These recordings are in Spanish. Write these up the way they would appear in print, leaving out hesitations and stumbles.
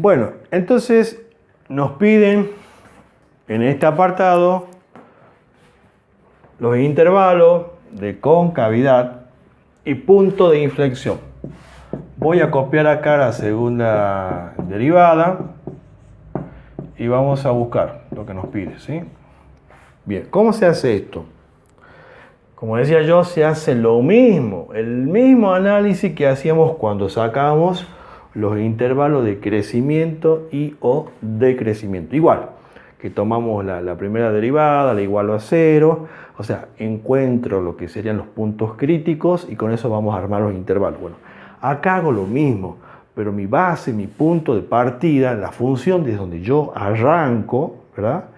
Bueno, entonces nos piden en este apartado los intervalos de concavidad y punto de inflexión. Voy a copiar acá la segunda derivada y vamos a buscar lo que nos pide, ¿sí? Bien, ¿cómo se hace esto? Como decía yo, se hace lo mismo, el mismo análisis que hacíamos cuando sacamos los intervalos de crecimiento y o decrecimiento. Igual, que tomamos la primera derivada, la igualo a 0, o sea, encuentro lo que serían los puntos críticos y con eso vamos a armar los intervalos. Bueno, acá hago lo mismo, pero mi base, mi punto de partida, la función desde donde yo arranco, ¿verdad?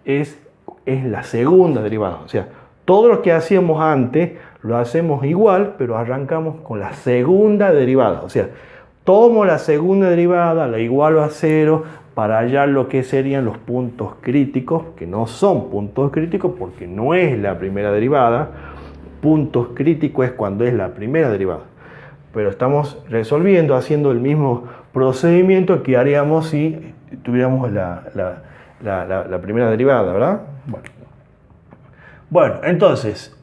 Es la segunda derivada, o sea, todo lo que hacíamos antes lo hacemos igual, pero arrancamos con la segunda derivada. O sea, tomo la segunda derivada, la igualo a 0 para hallar lo que serían los puntos críticos, que no son puntos críticos porque no es la primera derivada. Puntos críticos es cuando es la primera derivada. Pero estamos resolviendo, haciendo el mismo procedimiento que haríamos si tuviéramos la primera derivada, ¿verdad? Bueno, entonces,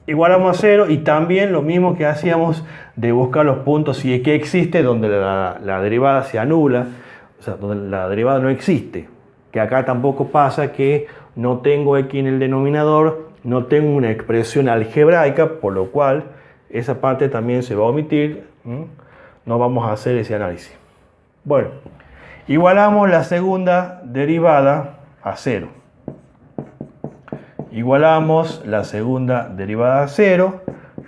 igualamos a 0 y también lo mismo que hacíamos de buscar los puntos si es que existe donde la derivada se anula, o sea, donde la derivada no existe. Que acá tampoco pasa que no tengo aquí en el denominador, no tengo una expresión algebraica, por lo cual esa parte también se va a omitir. No vamos a hacer ese análisis. Bueno, igualamos la segunda derivada a 0. Igualamos la segunda derivada a 0,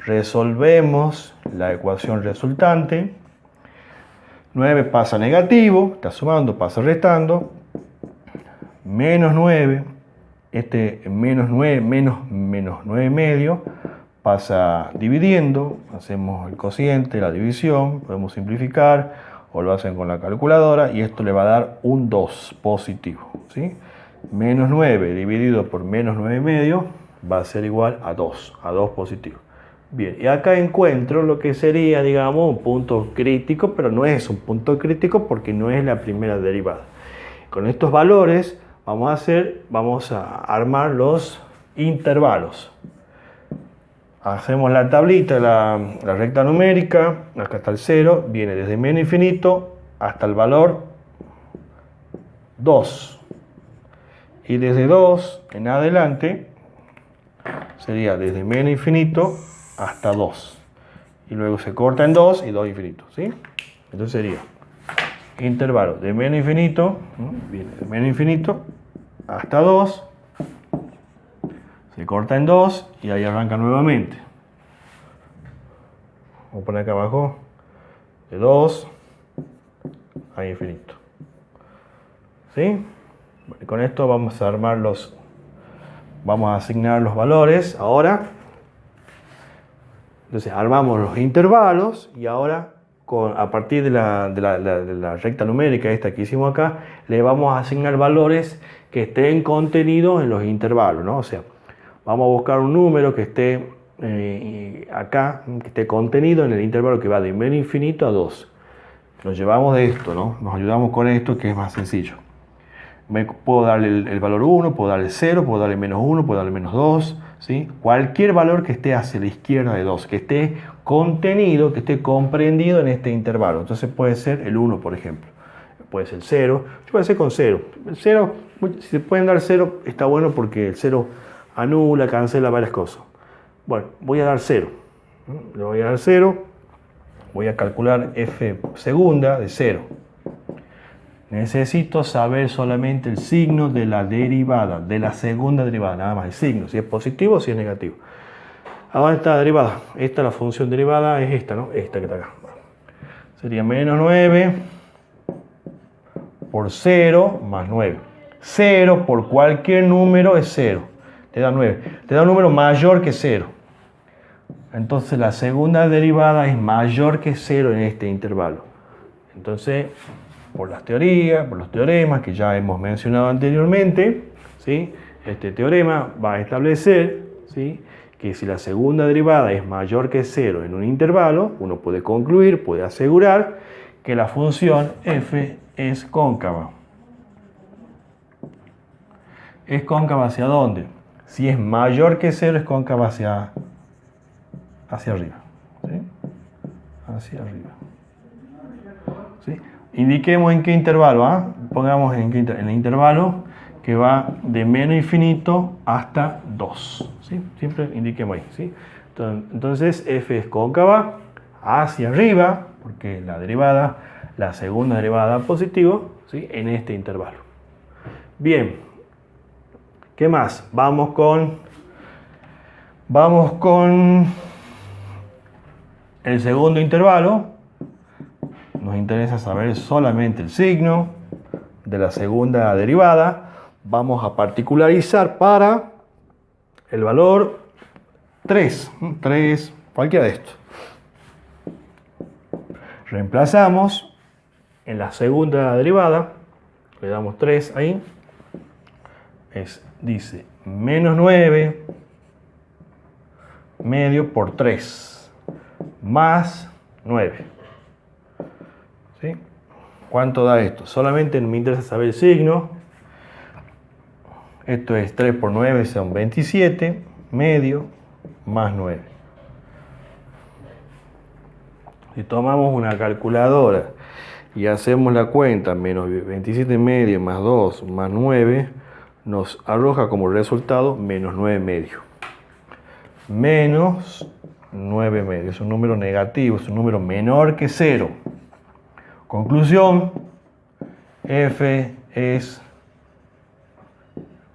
resolvemos la ecuación resultante, 9 pasa a negativo, está sumando, pasa restando, menos 9, menos 9 menos 9 medio, pasa dividiendo, hacemos el cociente, la división, podemos simplificar o lo hacen con la calculadora y esto le va a dar un 2 positivo, ¿sí? Menos 9 dividido por menos 9 medio va a ser igual a 2 positivo. Bien, y acá encuentro lo que sería, digamos, un punto crítico, pero no es un punto crítico porque no es la primera derivada. Con estos valores vamos a armar los intervalos. Hacemos la tablita, la recta numérica, acá está el 0, viene desde menos infinito hasta el valor 2. Y desde 2 en adelante sería desde menos infinito hasta 2. Y luego se corta en 2 y 2 infinito, ¿sí? Entonces sería intervalo de menos infinito, viene de menos infinito hasta 2. Se corta en 2 y ahí arranca nuevamente. Vamos a poner acá abajo de 2 a infinito. ¿Sí? Bueno, con esto vamos a vamos a asignar los valores ahora. Entonces armamos los intervalos y ahora a partir de la recta numérica esta que hicimos acá, le vamos a asignar valores que estén contenidos en los intervalos, ¿no? O sea, vamos a buscar un número que esté acá, que esté contenido en el intervalo que va de menos infinito a 2. Nos llevamos de esto, ¿no? Nos ayudamos con esto que es más sencillo. Puedo darle el valor 1, puedo darle 0, puedo darle menos 1, puedo darle menos 2, ¿sí? Cualquier valor que esté hacia la izquierda de 2, que esté contenido, que esté comprendido en este intervalo. Entonces puede ser el 1, por ejemplo. Puede ser el 0. Yo voy a hacer con 0. El 0, si se pueden dar 0, está bueno porque el 0 anula, cancela varias cosas. Bueno, voy a dar 0. Le voy a dar 0. Voy a calcular f segunda de 0. Necesito saber solamente el signo de la derivada, de la segunda derivada, nada más el signo, si es positivo o si es negativo. Ahora está la derivada, la función derivada es esta, ¿no? Esta que está acá. Sería menos 9 por 0 más 9. 0 por cualquier número es 0, te da 9. Te da un número mayor que 0. Entonces la segunda derivada es mayor que 0 en este intervalo. Entonces, por las teorías, por los teoremas que ya hemos mencionado anteriormente, ¿sí? Este teorema va a establecer, ¿sí?, que si la segunda derivada es mayor que 0 en un intervalo, uno puede concluir, puede asegurar que la función f es cóncava. ¿Es cóncava hacia dónde? Si es mayor que 0, es cóncava hacia arriba. ¿Sí? Hacia arriba. ¿Sí? Indiquemos en qué intervalo. ¿Ah? Pongamos en el intervalo que va de menos infinito hasta 2. ¿Sí? Siempre indiquemos ahí. ¿Sí? Entonces f es cóncava hacia arriba, porque la segunda derivada da positivo, ¿sí? En este intervalo. Bien, ¿qué más? Vamos con el segundo intervalo. Nos interesa saber solamente el signo de la segunda derivada. Vamos a particularizar para el valor 3, cualquiera de estos. Reemplazamos en la segunda derivada, le damos 3 ahí, dice menos 9 medio por 3 más 9. ¿Sí? ¿Cuánto da esto? Solamente me interesa saber el signo. Esto es 3 por 9 son 27 medio más 9. Si tomamos una calculadora y hacemos la cuenta, menos 27 medio más 2 más 9, nos arroja como resultado menos 9 medio. Menos 9 medio. Es un número negativo, es un número menor que 0. Conclusión, f es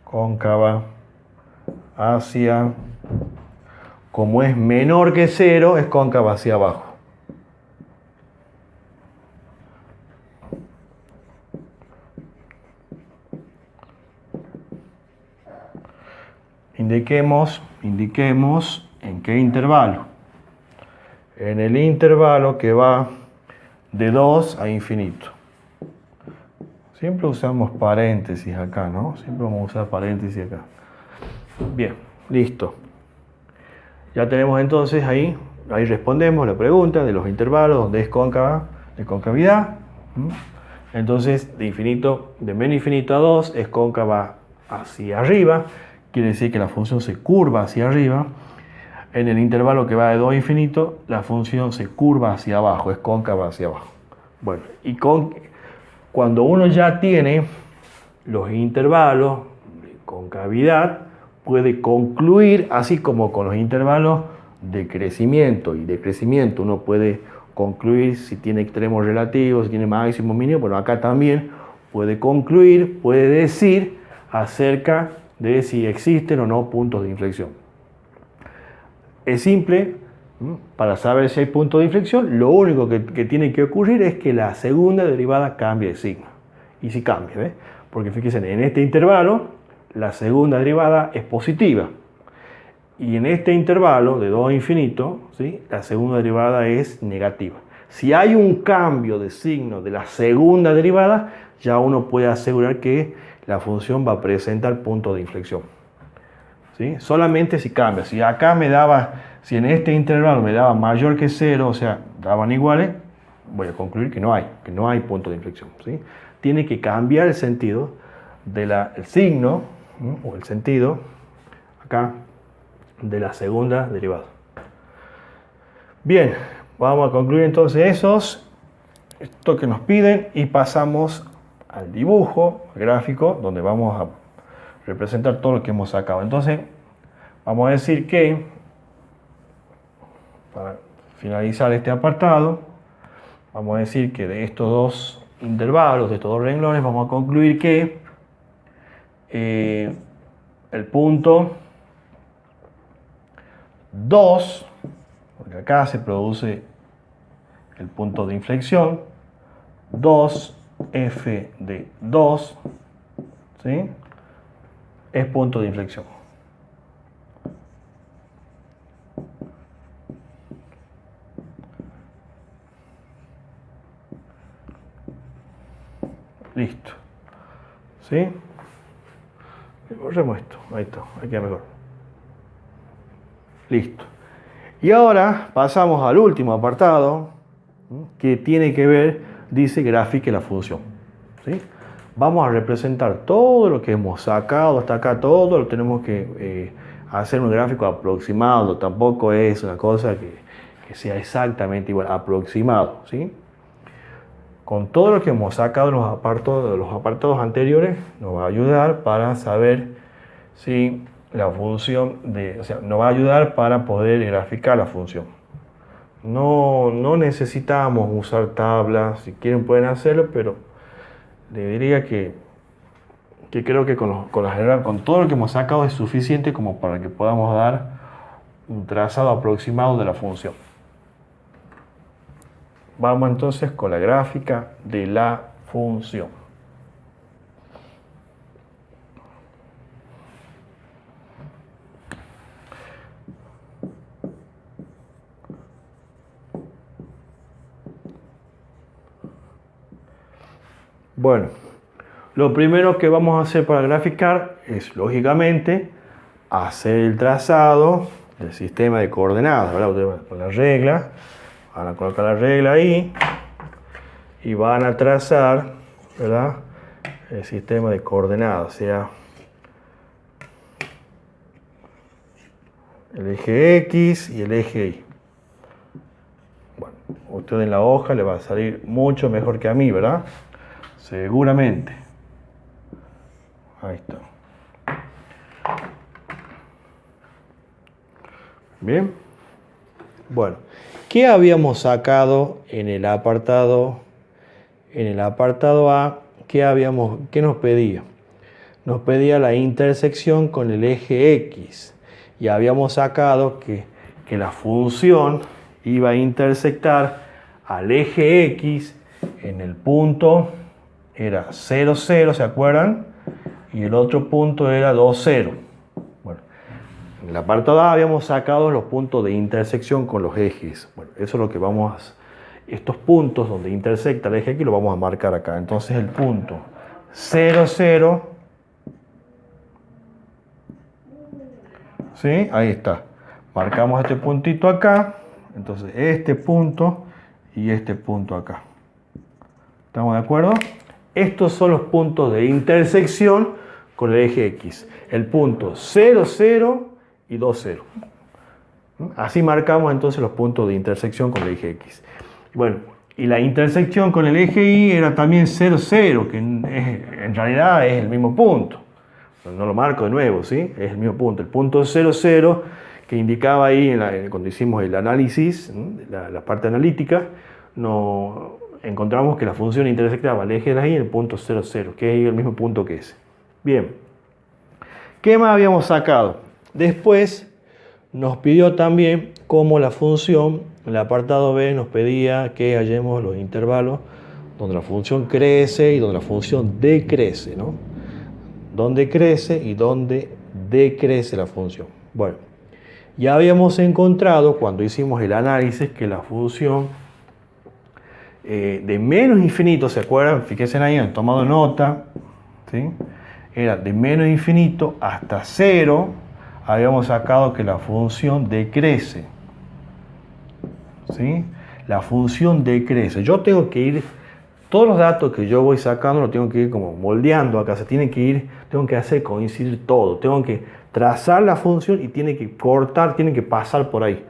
cóncava hacia, como es menor que 0, es cóncava hacia abajo. Indiquemos en qué intervalo. En el intervalo que va de 2 a infinito. Siempre usamos paréntesis acá, ¿no? Siempre vamos a usar paréntesis acá. Bien, listo. Ya tenemos entonces ahí respondemos la pregunta de los intervalos donde es cóncava, de concavidad. Entonces, de menos infinito a 2 es cóncava hacia arriba. Quiere decir que la función se curva hacia arriba. En el intervalo que va de 2 a infinito, la función se curva hacia abajo, es cóncava hacia abajo. Bueno, y cuando uno ya tiene los intervalos de concavidad, puede concluir, así como con los intervalos de crecimiento y decrecimiento, uno puede concluir si tiene extremos relativos, si tiene máximo, mínimo. Bueno, acá también puede concluir, puede decir acerca de si existen o no puntos de inflexión. Es simple, para saber si hay puntos de inflexión, lo único que tiene que ocurrir es que la segunda derivada cambie de signo. Y si cambia, ¿ves? Porque fíjense, en este intervalo, la segunda derivada es positiva. Y en este intervalo, de 2 a infinito, ¿sí? La segunda derivada es negativa. Si hay un cambio de signo de la segunda derivada, ya uno puede asegurar que la función va a presentar puntos de inflexión. ¿Sí? Solamente si cambia. Si acá si en este intervalo me daba mayor que 0, o sea, daban iguales, voy a concluir que no hay punto de inflexión. ¿Sí? Tiene que cambiar el sentido el signo, o el sentido, acá, de la segunda derivada. Bien, vamos a concluir entonces esto que nos piden, y pasamos al dibujo, al gráfico, donde vamos a representar todo lo que hemos sacado. Entonces, vamos a decir que, para finalizar este apartado, vamos a decir que de estos dos intervalos, de estos dos renglones, vamos a concluir que el punto 2, porque acá se produce el punto de inflexión, 2f de 2, ¿sí? Es punto de inflexión. Listo. ¿Sí? Borremos esto. Ahí está. Ahí queda mejor. Listo. Y ahora pasamos al último apartado, que tiene que ver dice grafique la función. ¿Sí? Vamos a representar todo lo que hemos sacado hasta acá, todo lo tenemos que hacer un gráfico aproximado, tampoco es una cosa que sea exactamente igual, aproximado. ¿Sí? Con todo lo que hemos sacado en los apartados anteriores, nos va a ayudar para saber si la función nos va a ayudar para poder graficar la función. No necesitamos usar tablas, si quieren pueden hacerlo, pero le diría que creo que con todo lo que hemos sacado es suficiente como para que podamos dar un trazado aproximado de la función. Vamos entonces con la gráfica de la función. Bueno, lo primero que vamos a hacer para graficar es, lógicamente, hacer el trazado del sistema de coordenadas, ¿verdad? Ustedes van con la regla, van a colocar la regla ahí y van a trazar, ¿verdad?, el sistema de coordenadas, o sea, el eje X y el eje Y. Bueno, a usted en la hoja le va a salir mucho mejor que a mí, ¿verdad? Seguramente. Ahí está. Bien. Bueno, ¿qué habíamos sacado en el apartado? En el apartado A, ¿qué nos pedía? Nos pedía la intersección con el eje X. Y habíamos sacado que la función iba a intersectar al eje X en el punto, era 0, 0, ¿se acuerdan? Y el otro punto era 2, 0. Bueno, en el apartado A habíamos sacado los puntos de intersección con los ejes. Bueno, eso es lo que vamos a hacer. Estos puntos donde intersecta el eje X lo vamos a marcar acá. Entonces el punto 0, 0. ¿Sí? Ahí está. Marcamos este puntito acá. Entonces este punto y este punto acá. ¿Estamos de acuerdo? Estos son los puntos de intersección con el eje X. El punto 0, 0 y 2, 0. Así marcamos entonces los puntos de intersección con el eje X. Bueno, y la intersección con el eje Y era también 0, 0, que en realidad es el mismo punto. No lo marco de nuevo, ¿sí? Es el mismo punto. El punto 0, 0, que indicaba ahí cuando hicimos el análisis, la parte analítica, encontramos que la función intersectaba el eje de la Y en el punto 0, 0, que es el mismo punto que ese. Bien. ¿Qué más habíamos sacado? Después nos pidió también cómo la función, en el apartado B nos pedía que hallemos los intervalos donde la función crece y donde la función decrece, ¿no? Donde crece y donde decrece la función. Bueno, ya habíamos encontrado cuando hicimos el análisis que la función de menos infinito, ¿se acuerdan? Fíjense ahí, han tomado nota, ¿sí? Era de menos infinito hasta 0, habíamos sacado que la función decrece. ¿Sí? La función decrece. Yo tengo que ir, todos los datos que yo voy sacando los tengo que ir como moldeando acá, tengo que hacer coincidir todo, tengo que trazar la función y tiene que cortar, tiene que pasar por ahí.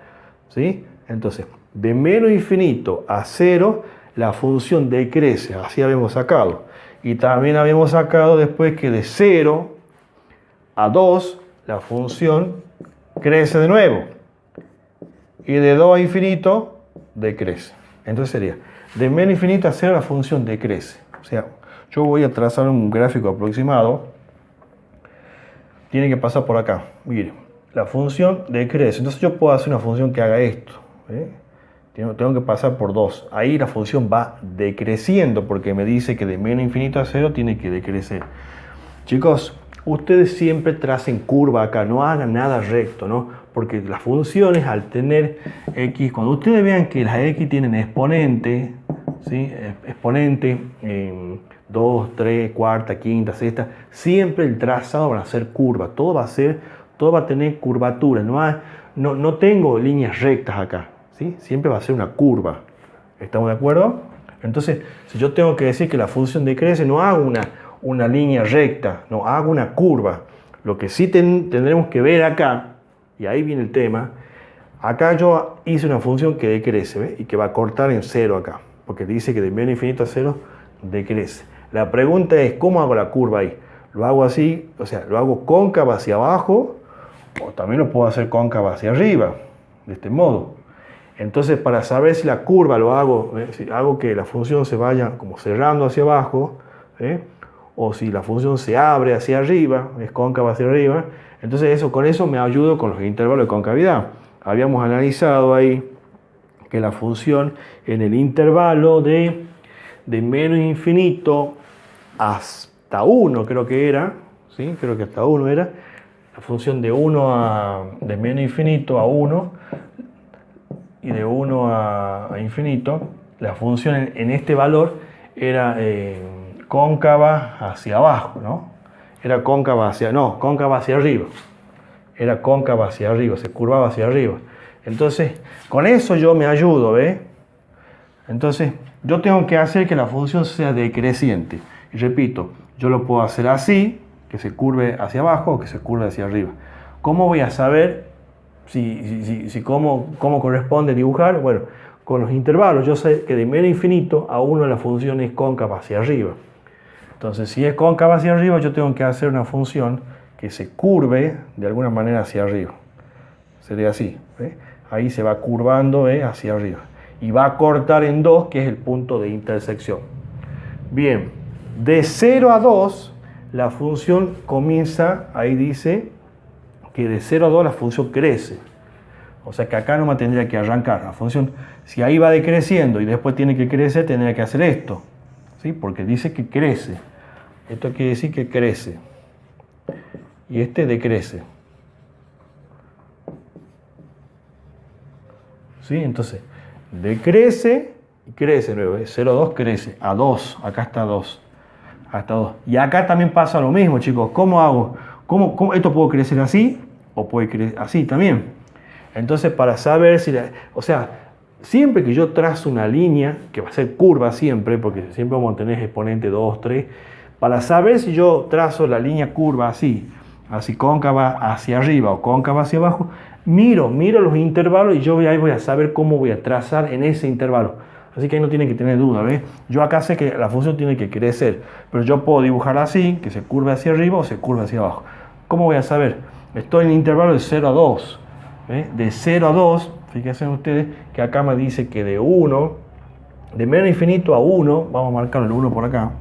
¿Sí? Entonces, de menos infinito a 0, la función decrece, así habíamos sacado. Y también habíamos sacado después que de 0 a 2, la función crece de nuevo. Y de 2 a infinito, decrece. Entonces sería, de menos infinito a 0 la función decrece. O sea, yo voy a trazar un gráfico aproximado. Tiene que pasar por acá. Miren, la función decrece. Entonces yo puedo hacer una función que haga esto. Tengo que pasar por 2. Ahí la función va decreciendo porque me dice que de menos infinito a 0 tiene que decrecer. Chicos, ustedes siempre tracen curva acá, no hagan nada recto, ¿no? Porque las funciones al tener x, cuando ustedes vean que las x tienen exponente, ¿sí? Exponente 2, 3, cuarta, quinta, sexta, siempre el trazado va a ser curva, todo va a tener curvatura, no tengo líneas rectas acá, ¿sí? Siempre va a ser una curva. ¿Estamos de acuerdo? Entonces, si yo tengo que decir que la función decrece, no hago una línea recta, no hago una curva. Lo que sí tendremos que ver acá, y ahí viene el tema, acá yo hice una función que decrece, ¿ves? Y que va a cortar en cero acá, porque dice que de menos infinito a cero decrece. La pregunta es, ¿cómo hago la curva ahí? Lo hago así, o sea, lo hago cóncava hacia abajo, o también lo puedo hacer cóncava hacia arriba, de este modo. Entonces, para saber si la curva lo hago, si hago que la función se vaya como cerrando hacia abajo, o si la función se abre hacia arriba, es cóncava hacia arriba, entonces con eso me ayudo con los intervalos de concavidad. Habíamos analizado ahí que la función en el intervalo de menos infinito hasta 1, creo que era, ¿sí? Creo que hasta 1 era, la función de menos infinito a 1 y de 1 a infinito, la función en este valor era cóncava hacia abajo, ¿no? Era cóncava hacia arriba. Era cóncava hacia arriba, se curvaba hacia arriba. Entonces, con eso yo me ayudo, ¿ves? Entonces, yo tengo que hacer que la función sea decreciente. Y repito, yo lo puedo hacer así, que se curve hacia abajo o que se curve hacia arriba. ¿Cómo voy a saber cómo corresponde dibujar? Bueno, con los intervalos. Yo sé que de menos infinito a 1 la función es cóncava hacia arriba. Entonces, si es cóncava hacia arriba, yo tengo que hacer una función que se curve de alguna manera hacia arriba. Sería así, ¿ves? Ahí se va curvando, ¿ves? Hacia arriba. Y va a cortar en 2, que es el punto de intersección. Bien, de 0 a 2, la función comienza, ahí dice que de 0 a 2 la función crece. O sea que acá no me tendría que arrancar. La función, si ahí va decreciendo y después tiene que crecer, tendría que hacer esto, ¿sí? Porque dice que crece. Esto quiere decir que crece. Y este decrece. ¿Sí? Entonces, decrece y crece luego. 0 a 2 crece. A 2. Acá está 2. Hasta 2. Y acá también pasa lo mismo, chicos. ¿Cómo hago? ¿Cómo esto puede crecer así? O puede crecer así también. Entonces, para saber si... siempre que yo trazo una línea, que va a ser curva siempre, porque siempre vamos a tener exponente 2, 3, para saber si yo trazo la línea curva así cóncava hacia arriba o cóncava hacia abajo, miro los intervalos y yo ahí voy a saber cómo voy a trazar en ese intervalo. Así que ahí no tienen que tener duda, ¿ves? Yo acá sé que la función tiene que crecer, pero yo puedo dibujar así, que se curve hacia arriba o se curve hacia abajo. ¿Cómo voy a saber? Estoy en el intervalo de 0 a 2. ¿Ves? De 0 a 2, fíjense ustedes que acá me dice que de menos infinito a 1, vamos a marcar el 1 por acá,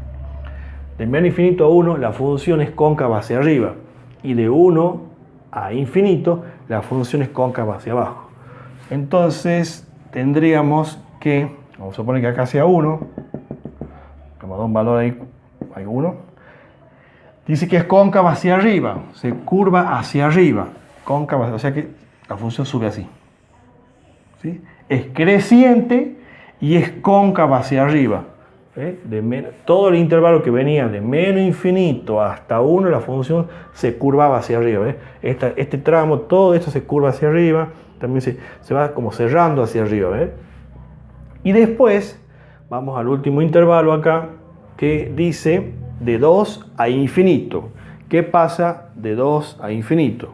de menos infinito a 1 la función es cóncava hacia arriba y de 1 a infinito la función es cóncava hacia abajo. Entonces tendríamos que, vamos a suponer que acá sea 1, vamos a dar un valor ahí, hay 1, dice que es cóncava hacia arriba, se curva hacia arriba, cóncava, o sea que la función sube así, ¿sí? Es creciente y es cóncava hacia arriba. Todo el intervalo que venía de menos infinito hasta 1, la función se curvaba hacia arriba. Este tramo, todo esto se curva hacia arriba, también se va como cerrando hacia arriba. Y después vamos al último intervalo acá, que dice de 2 a infinito. ¿Qué pasa de 2 a infinito?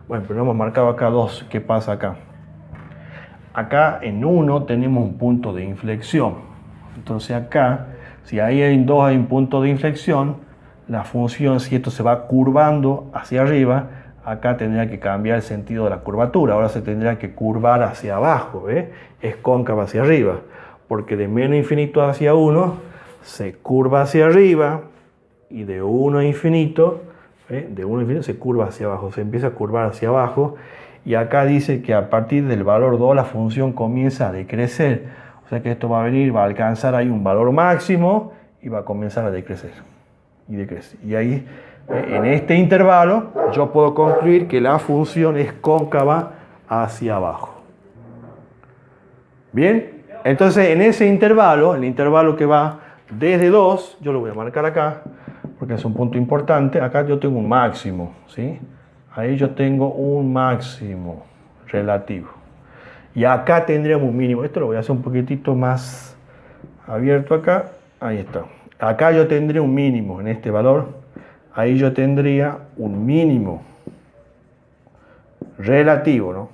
Bueno, pero hemos marcado acá 2. ¿Qué pasa acá? Acá en 1 tenemos un punto de inflexión. Entonces acá, si ahí en 2 hay un punto de inflexión, la función, si esto se va curvando hacia arriba, acá tendría que cambiar el sentido de la curvatura. Ahora se tendría que curvar hacia abajo, es cóncava hacia arriba, porque de menos infinito hacia 1 se curva hacia arriba y de 1 a infinito, de 1 a infinito se curva hacia abajo, se empieza a curvar hacia abajo. Y acá dice que a partir del valor 2 la función comienza a decrecer. O sea que esto va a alcanzar ahí un valor máximo y va a comenzar a decrecer. Y decrece. Y ahí, en este intervalo, yo puedo concluir que la función es cóncava hacia abajo. Bien, entonces en ese intervalo, el intervalo que va desde 2, yo lo voy a marcar acá, porque es un punto importante. Acá yo tengo un máximo, ¿sí? Ahí yo tengo un máximo relativo. Y acá tendríamos un mínimo. Esto lo voy a hacer un poquitito más abierto acá, ahí está. Acá yo tendría un mínimo en este valor, ahí yo tendría un mínimo relativo, ¿no?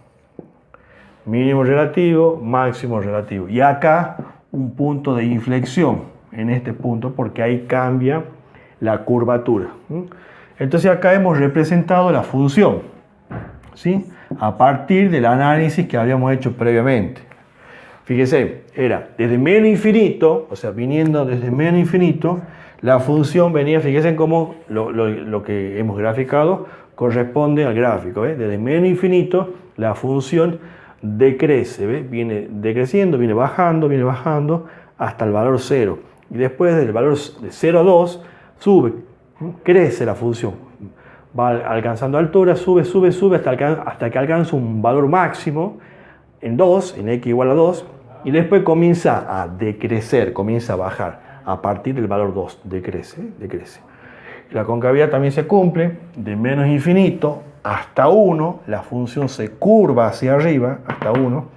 Mínimo relativo, máximo relativo. Y acá un punto de inflexión en este punto porque ahí cambia la curvatura. Entonces acá hemos representado la función, ¿sí? A partir del análisis que habíamos hecho previamente. Fíjese, era desde menos infinito, o sea, viniendo desde menos infinito, la función venía, fíjense cómo lo que hemos graficado corresponde al gráfico. Desde menos infinito, la función decrece, ¿ves? Viene decreciendo, viene bajando hasta el valor 0. Y después del valor de 0 a 2, sube, crece la función. Va alcanzando altura, sube hasta que alcanza un valor máximo en 2, en x igual a 2, y después comienza a decrecer, comienza a bajar. A partir del valor 2, decrece. La concavidad también se cumple, de menos infinito hasta 1, la función se curva hacia arriba, hasta 1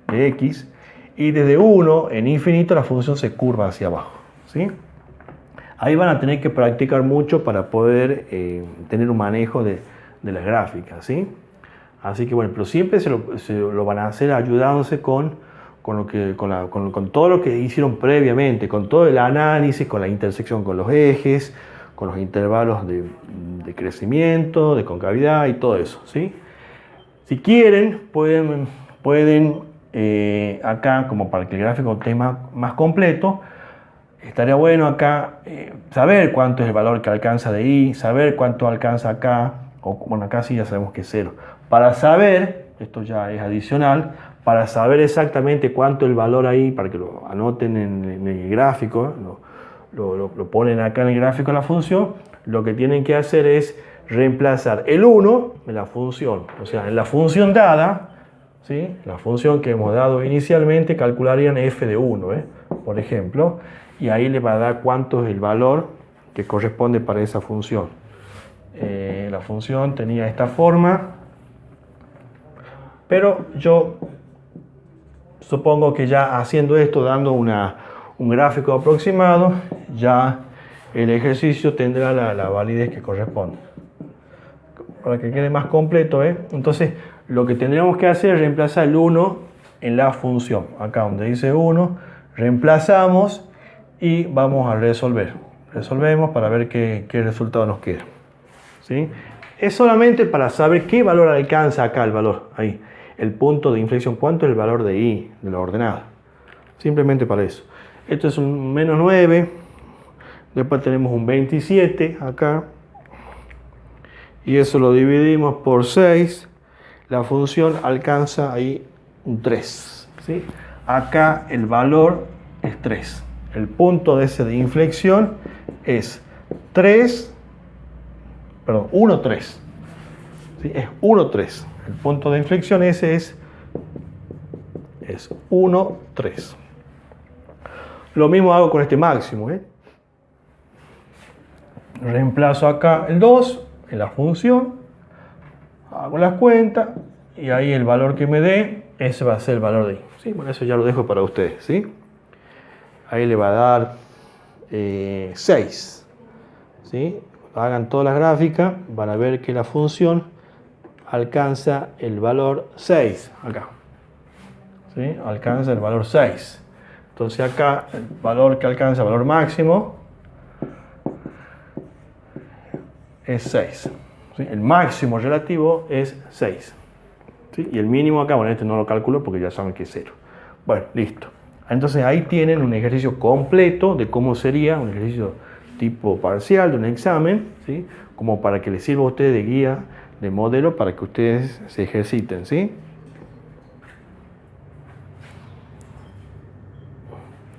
de x, y desde 1 en infinito la función se curva hacia abajo, ¿sí? Ahí van a tener que practicar mucho para poder tener un manejo de las gráficas, ¿sí? Así que bueno, pero siempre se lo van a hacer ayudándose con todo lo que hicieron previamente, con todo el análisis, con la intersección con los ejes, con los intervalos de crecimiento, de concavidad y todo eso, ¿sí? Si quieren, pueden acá, como para que el gráfico esté más completo, estaría bueno acá saber cuánto es el valor que alcanza de I, saber cuánto alcanza acá, o bueno, acá sí ya sabemos que es 0. Para saber, esto ya es adicional, para saber exactamente cuánto es el valor ahí, para que lo anoten en el gráfico, lo ponen acá en el gráfico de la función, lo que tienen que hacer es reemplazar el 1 en la función, o sea, en la función dada, ¿sí? La función que hemos dado inicialmente, calcularían f de 1, por ejemplo, y ahí le va a dar cuánto es el valor que corresponde para esa función. La función tenía esta forma, pero yo supongo que ya haciendo esto, dando un gráfico aproximado, ya el ejercicio tendrá la validez que corresponde. Para que quede más completo, entonces lo que tendríamos que hacer es reemplazar el 1 en la función. Acá donde dice 1, reemplazamos y vamos a resolver. Resolvemos para ver qué resultado nos queda, ¿sí? Es solamente para saber qué valor alcanza acá el valor, ahí. El punto de inflexión, cuánto es el valor de I, de la ordenada. Simplemente para eso. Esto es un menos 9. Después tenemos un 27 acá. Y eso lo dividimos por 6. La función alcanza ahí un 3, ¿sí? Acá el valor es 3. El punto de inflexión es 1, 3. ¿Sí? Es 1, 3. El punto de inflexión ese es 1, 3. Lo mismo hago con este máximo. Reemplazo acá el 2 en la función, hago las cuentas y ahí el valor que me dé, ese va a ser el valor de I. ¿Sí? Bueno, eso ya lo dejo para ustedes, ¿sí? Ahí le va a dar 6. ¿Sí? Hagan todas las gráficas, van a ver que la función alcanza el valor 6 acá, ¿sí? Alcanza el valor 6. Entonces acá el valor que alcanza, el valor máximo, es 6. ¿Sí? El máximo relativo es 6. ¿Sí? Y el mínimo acá, bueno, este no lo calculo porque ya saben que es 0. Bueno, listo. Entonces ahí tienen un ejercicio completo de cómo sería un ejercicio tipo parcial de un examen, ¿sí? Como para que les sirva a ustedes de guía, de modelo, para que ustedes se ejerciten, ¿sí?